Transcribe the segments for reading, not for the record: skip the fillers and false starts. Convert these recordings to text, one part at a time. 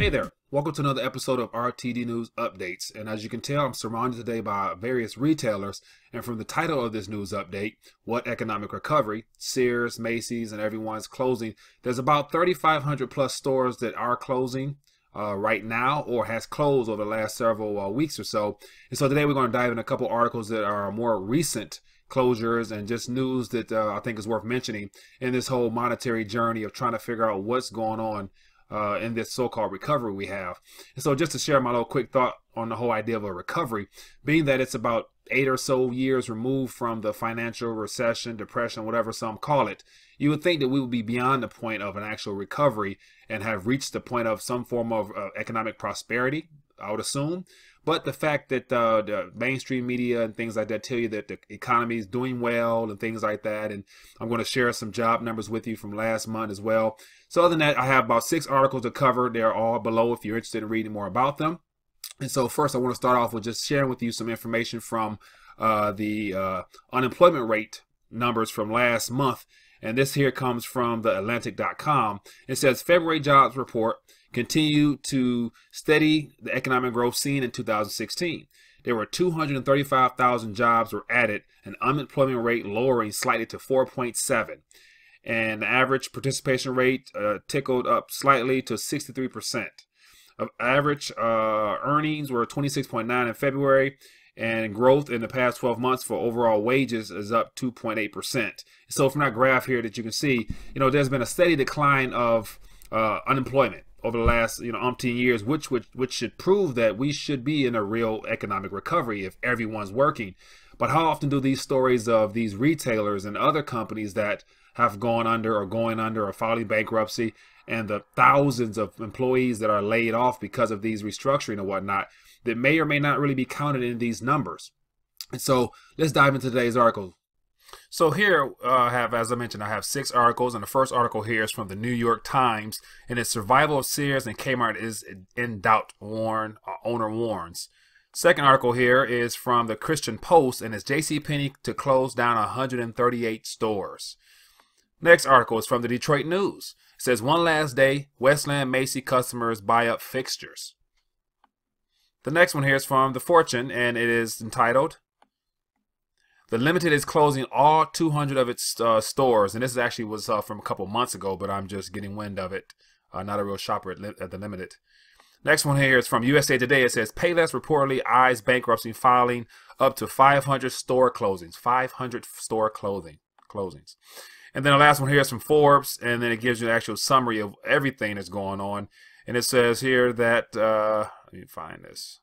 Hey there, welcome to another episode of RTD News Updates. And as you can tell, I'm surrounded today by various retailers. And from the title of this news update, What Economic Recovery, Sears, Macy's, and everyone's closing, there's about 3,500 plus stores that are closing right now or has closed over the last several weeks or so. And so today we're going to dive in a couple articles that are more recent closures and just news that I think is worth mentioning in this whole monetary journey of trying to figure out what's going on in this so-called recovery we have. And so just to share my little quick thought on the whole idea of a recovery, being that it's about 8 or so years removed from the financial recession, depression, whatever some call it, you would think that we would be beyond the point of an actual recovery and have reached the point of some form of economic prosperity, I would assume. But the fact that the mainstream media and things like that tell you that the economy is doing well and things like that. And I'm going to share some job numbers with you from last month as well. So other than that, I have about 6 articles to cover. They're all below if you're interested in reading more about them. And so first, I want to start off with just sharing with you some information from the unemployment rate numbers from last month. And this here comes from the Atlantic.com. It says February jobs report continue to steady the economic growth seen in 2016. There were 235,000 jobs were added, and unemployment rate lowering slightly to 4.7. And the average participation rate tickled up slightly to 63%. Average earnings were 26.9 in February, and growth in the past 12 months for overall wages is up 2.8%. So from that graph here that you can see, there's been a steady decline of unemployment over the last umpteen years, which should prove that we should be in a real economic recovery if everyone's working. But how often do these stories of these retailers and other companies that have gone under or going under or filing bankruptcy, and the thousands of employees that are laid off because of these restructuring and whatnot, that may or may not really be counted in these numbers? And so let's dive into today's article. So here as I mentioned, I have 6 articles, and the first article here is from the New York Times, and it's Survival of Sears and Kmart is in doubt, owner warns. Second article here is from the Christian Post, and it's Penney to close down 138 stores. Next article is from the Detroit News. It says one last day, Westland Macy customers buy up fixtures. The next one here is from the Fortune, and it is entitled The Limited is closing all 200 of its stores. And this actually was from a couple months ago, but I'm just getting wind of it. Not a real shopper at the Limited. Next one here is from USA Today. It says Payless reportedly eyes bankruptcy, filing up to 500 store closings. 500 store closings. And then the last one here is from Forbes, and then it gives you an actual summary of everything that's going on. And it says here that, let me find this.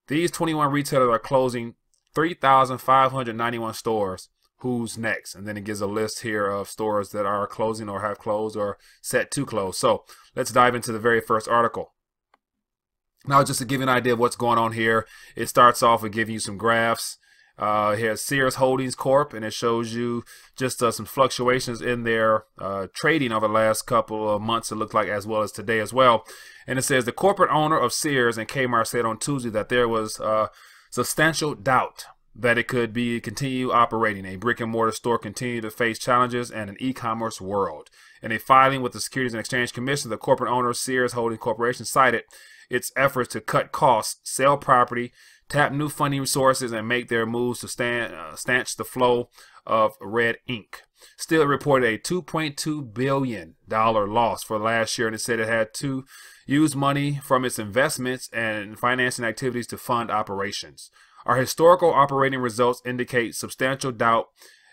These 21 retailers are closing 3,591 stores. Who's next? And then it gives a list here of stores that are closing or have closed or set to close. So let's dive into the very first article. Now, just to give you an idea of what's going on here, it starts off with giving you some graphs. Here's Sears Holdings Corp, and it shows you just some fluctuations in their trading over the last couple of months, it looked like, as well as today as well. And it says the corporate owner of Sears and Kmart said on Tuesday that there was substantial doubt that it could continue operating. A brick and mortar store continued to face challenges in an e-commerce world. In a filing with the Securities and Exchange Commission, the corporate owner of Sears Holdings Corporation cited its efforts to cut costs, sell property, tap new funding resources, and make their moves to stanch the flow of red ink. Still, it reported a $2.2 billion loss for last year, and it said it had to use money from its investments and financing activities to fund operations. Our historical operating results indicate substantial doubt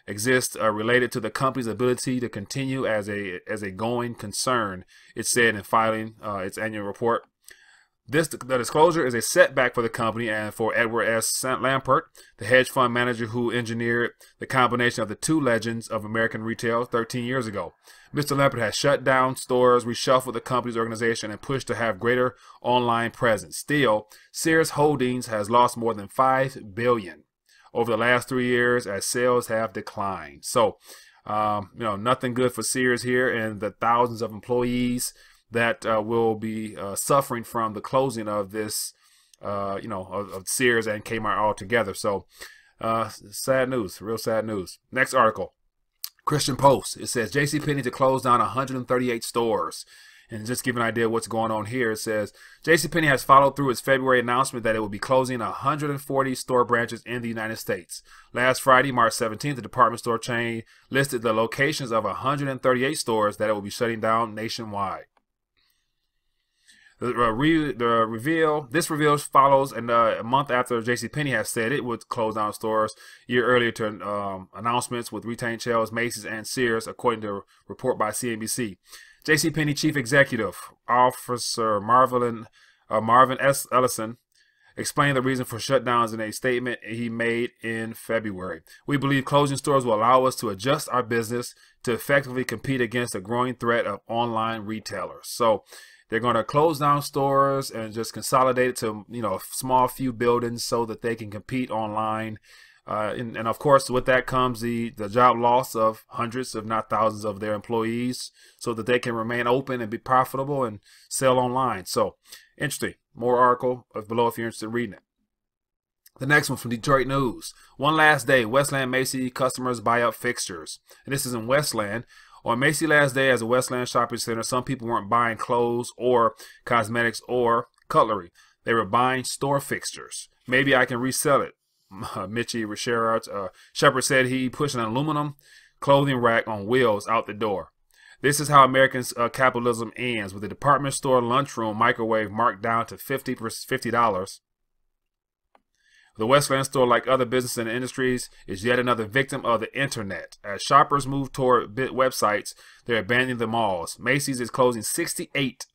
exists related to the company's ability to continue as a going concern, it said in filing its annual report. The disclosure is a setback for the company and for Edward S. Lampert, the hedge fund manager who engineered the combination of the two legends of American retail 13 years ago. Mr. Lampert has shut down stores, reshuffled the company's organization, and pushed to have greater online presence. Still, Sears Holdings has lost more than $5 billion over the last 3 years as sales have declined. So, nothing good for Sears here and the thousands of employees that will be suffering from the closing of this, of Sears and Kmart altogether. So, sad news, real sad news. Next article, Christian Post. It says JCPenney to close down 138 stores. And just to give an idea of what's going on here, it says JCPenney has followed through its February announcement that it will be closing 140 store branches in the United States. Last Friday, March 17th, the department store chain listed the locations of 138 stores that it will be shutting down nationwide. This reveal follows a month after JCPenney has said it would close down stores a year earlier to announcements with retail chains Macy's and Sears, according to a report by CNBC. JCPenney Chief Executive Officer Marvin S. Ellison explained the reason for shutdowns in a statement he made in February. We believe closing stores will allow us to adjust our business to effectively compete against the growing threat of online retailers. So they're going to close down stores and just consolidate it to, a small few buildings so that they can compete online. And of course, with that comes the job loss of hundreds, if not thousands, of their employees so that they can remain open and be profitable and sell online. So interesting. More article below if you're interested in reading it. The next one from Detroit News. One last day, Westland Macy customers buy up fixtures. And this is in Westland. On Macy last day as a Westland shopping center, some people weren't buying clothes or cosmetics or cutlery. They were buying store fixtures. Maybe I can resell it. Mitchie Shepard said he pushed an aluminum clothing rack on wheels out the door. This is how American capitalism ends, with the department store lunchroom microwave marked down to $50. The Westland store, like other businesses and industries, is yet another victim of the internet. As shoppers move toward websites, they're abandoning the malls. Macy's is closing 68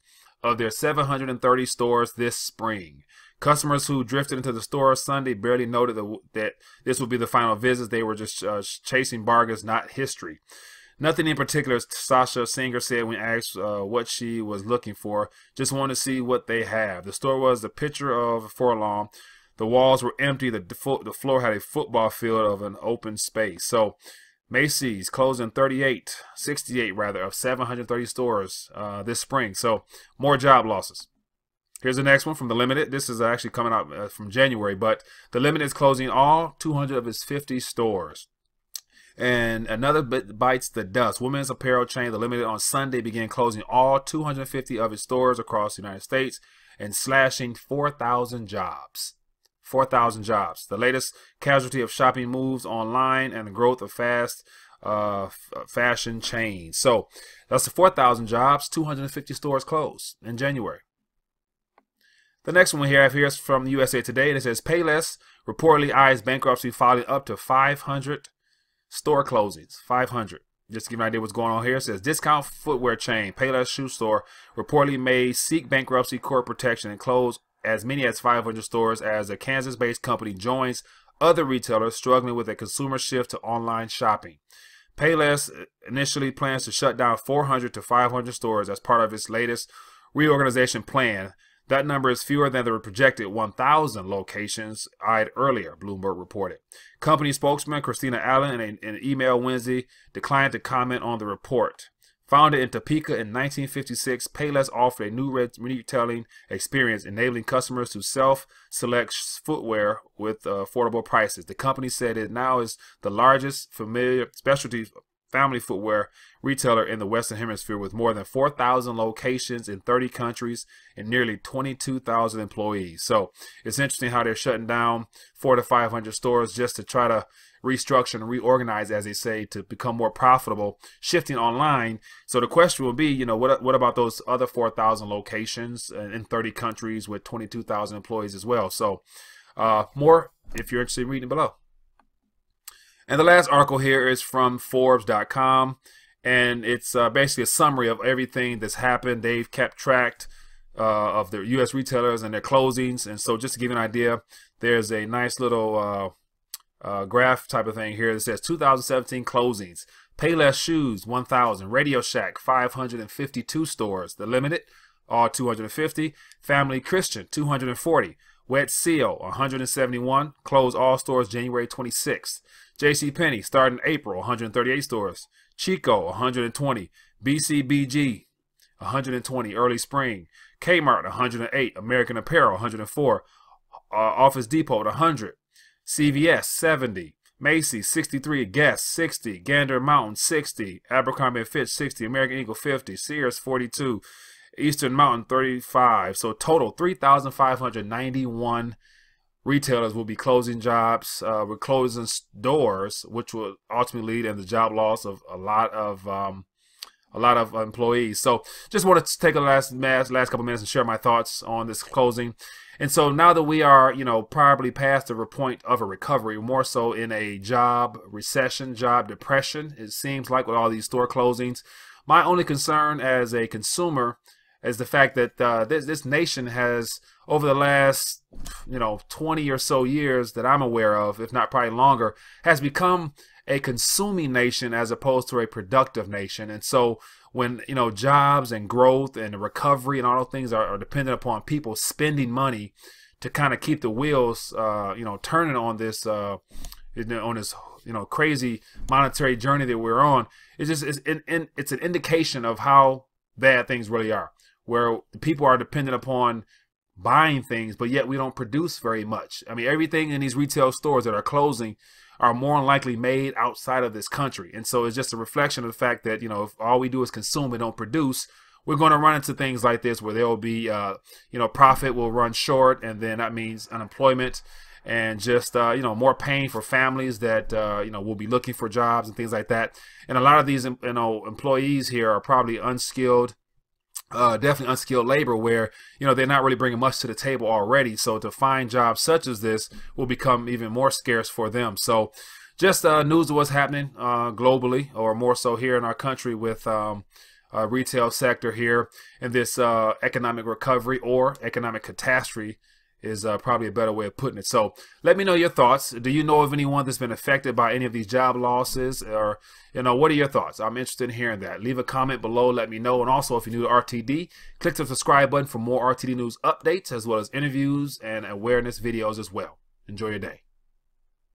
of their 730 stores this spring. Customers who drifted into the store Sunday barely noted that this would be the final visit. They were just chasing bargains, not history. Nothing in particular, Sasha Singer said when asked what she was looking for. Just wanted to see what they have. The store was a picture of a furlong. The walls were empty. The floor had a football field of an open space. So Macy's closing 68 of 730 stores this spring. So more job losses. Here's the next one from The Limited. This is actually coming out from January, but The Limited is closing all 200 of its 50 stores. And another bit bites the dust. Women's apparel chain The Limited on Sunday began closing all 250 of its stores across the United States and slashing 4,000 jobs. 4,000 jobs. The latest casualty of shopping moves online and the growth of fast fashion chains. So that's the 4,000 jobs. 250 stores closed in January. The next one we have here is from USA Today, and it says Payless reportedly eyes bankruptcy, filing up to 500 store closings. 500. Just to give you an idea what's going on here, it says discount footwear chain Payless shoe store reportedly may seek bankruptcy court protection and close as many as 500 stores as a Kansas-based company joins other retailers struggling with a consumer shift to online shopping. Payless initially plans to shut down 400 to 500 stores as part of its latest reorganization plan. That number is fewer than the projected 1,000 locations eyed earlier, Bloomberg reported. Company spokesman Christina Allen, in an email Wednesday, declined to comment on the report. Founded in Topeka in 1956, Payless offered a new retailing experience, enabling customers to self-select footwear with affordable prices. The company said it now is the largest familiar specialty family footwear retailer in the Western Hemisphere, with more than 4,000 locations in 30 countries and nearly 22,000 employees. So it's interesting how they're shutting down 400 to 500 stores just to try to restructure and reorganize, as they say, to become more profitable, shifting online. So the question will be, what about those other 4,000 locations in 30 countries with 22,000 employees as well? So more if you're interested in reading below. And the last article here is from Forbes.com, and it's basically a summary of everything that's happened. They've kept track of the U.S. retailers and their closings. And so just to give you an idea, there's a nice little graph type of thing here that says 2017 closings. Payless Shoes, 1,000. Radio Shack, 552 stores. The Limited, all 250. Family Christian, 240. Wet Seal, 171. Closed all stores January 26th. JCPenney, starting April, 138 stores. Chico, 120. BCBG, 120. Early Spring. Kmart, 108. American Apparel, 104. Office Depot, 100. CVS, 70. Macy's, 63. Guess, 60. Gander Mountain, 60. Abercrombie & Fitch, 60. American Eagle, 50. Sears, 42. Eastern Mountain 35. So total 3,591 retailers will be closing jobs. We're closing doors, which will ultimately lead in the job loss of a lot of employees. So just wanted to take a last couple minutes and share my thoughts on this closing. And so now that we are, probably past the point of a recovery, more so in a job recession, job depression, it seems like, with all these store closings, my only concern as a consumer is the fact that this nation has, over the last 20 or so years that I'm aware of, if not probably longer, has become a consuming nation as opposed to a productive nation. And so when jobs and growth and recovery and all those things are dependent upon people spending money to kind of keep the wheels turning on this crazy monetary journey that we're on, it's an indication of how bad things really are, where people are dependent upon buying things, but yet we don't produce very much. I mean, everything in these retail stores that are closing are more than likely made outside of this country. And so it's just a reflection of the fact that, if all we do is consume and don't produce, we're going to run into things like this where there will be, profit will run short, and then that means unemployment and just, more pain for families that, will be looking for jobs and things like that. And a lot of these, employees here are probably unskilled, definitely unskilled labor, where they're not really bringing much to the table already. So to find jobs such as this will become even more scarce for them. So just news of what's happening globally, or more so here in our country, with retail sector here, and this economic recovery or economic catastrophe is probably a better way of putting it. So let me know your thoughts. Do you know of anyone that's been affected by any of these job losses? Or, what are your thoughts? I'm interested in hearing that. Leave a comment below, let me know. And also, if you're new to RTD, click the subscribe button for more RTD news updates, as well as interviews and awareness videos as well. Enjoy your day.